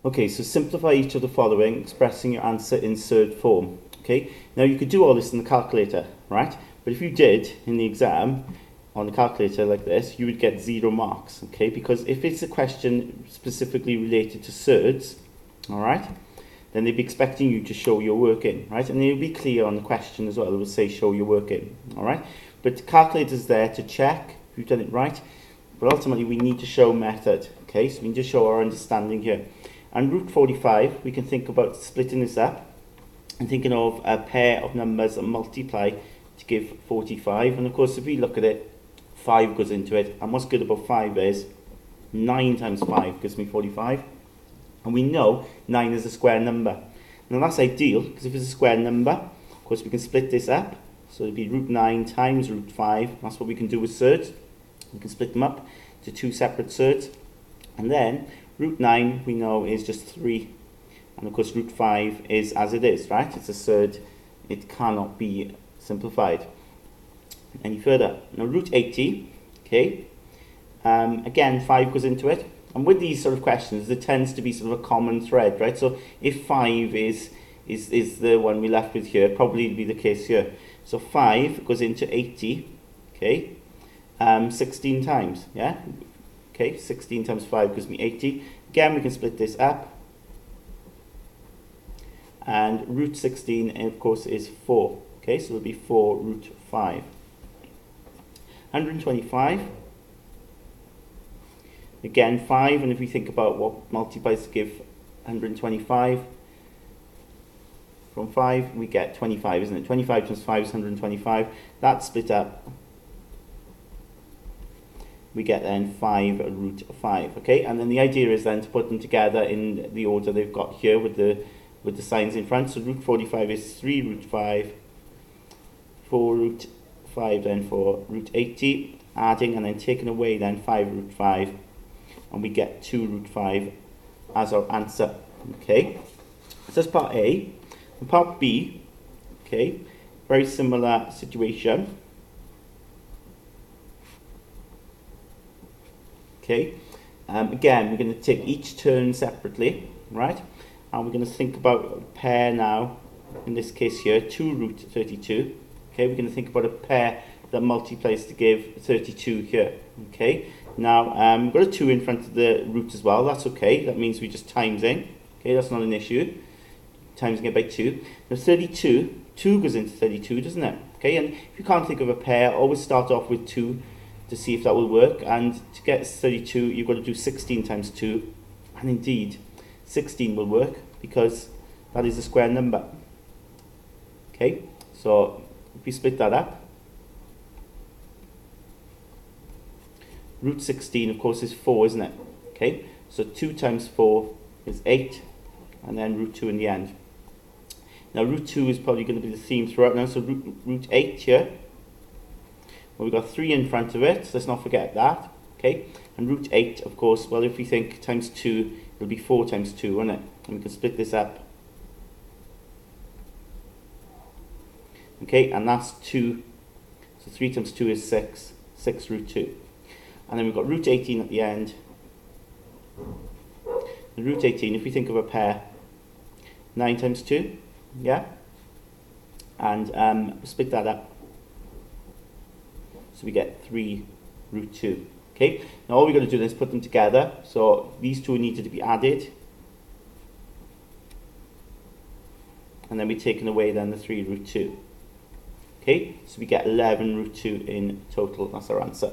Okay, so simplify each of the following, expressing your answer in surd form. Okay, now you could do all this in the calculator, right? But if you did in the exam on the calculator like this, you would get 0 marks, okay? Because if it's a question specifically related to surds, all right, then they'd be expecting you to show your working, right? And it'll be clear on the question as well. It will say show your working, all right? But the calculator's there to check if you've done it right. But ultimately, we need to show method, okay? So we need to show our understanding here. And root 45, we can think about splitting this up and thinking of a pair of numbers that multiply to give 45. And of course, if we look at it, 5 goes into it. And what's good about 5 is 9 times 5 gives me 45. And we know 9 is a square number. Now that's ideal, because if it's a square number, of course we can split this up. So it'd be root 9 times root 5. That's what we can do with surds. We can split them up to 2 separate surds. And then root 9 we know is just 3. And of course root 5 is as it is, right? It's a surd. It cannot be simplified any further. Now root 80, okay. Again, 5 goes into it. And with these sort of questions, there tends to be sort of a common thread, right? So if 5 is the one we left with here, probably be the case here. So 5 goes into 80, okay, 16 times, yeah? Okay, 16 times 5 gives me 80. Again, we can split this up. And root 16, of course, is 4. Okay, so it'll be 4 root 5. 125. Again, 5, and if we think about what multiplies to give 125, from 5 we get 25, isn't it? 25 times 5 is 125. That's split up. We get then 5 root 5, okay? And then the idea is then to put them together in the order they've got here with the signs in front. So root 45 is 3 root 5, 4 root 5 then for root 80, adding and then taking away then 5 root 5, and we get 2 root 5 as our answer, okay? So that's part A. And part B, okay, very similar situation. Okay, again, we're going to take each term separately, right? And we're going to think about a pair now, in this case here, 2 root 32. Okay, we're going to think about a pair that multiplies to give 32 here. Okay, now we've got a 2 in front of the root as well. That's okay. That means we just timesing. Okay, that's not an issue. Timesing it by 2. Now 32, 2 goes into 32, doesn't it? Okay, and if you can't think of a pair, always start off with 2 to see if that will work. And to get 32, you've got to do 16 times 2. And indeed, 16 will work because that is a square number. Okay, so if we split that up, root 16, of course, is 4, isn't it? Okay, so 2 times 4 is 8, and then root 2 in the end. Now, root 2 is probably going to be the theme throughout now, so root 8 here. Well, we've got 3 in front of it, so let's not forget that. Okay, and root 8, of course, well, if we think times 2, it'll be 4 times 2, won't it? And we can split this up. Okay, and that's 2. So 3 times 2 is 6. 6 root 2. And then we've got root 18 at the end. The root 18, if we think of a pair, 9 times 2, yeah? And split that up. So we get 3 root 2. Okay, now all we're going to do then is put them together. So these two needed to be added. And then we're taking away then the 3 root 2. Okay, so we get 11 root 2 in total. That's our answer.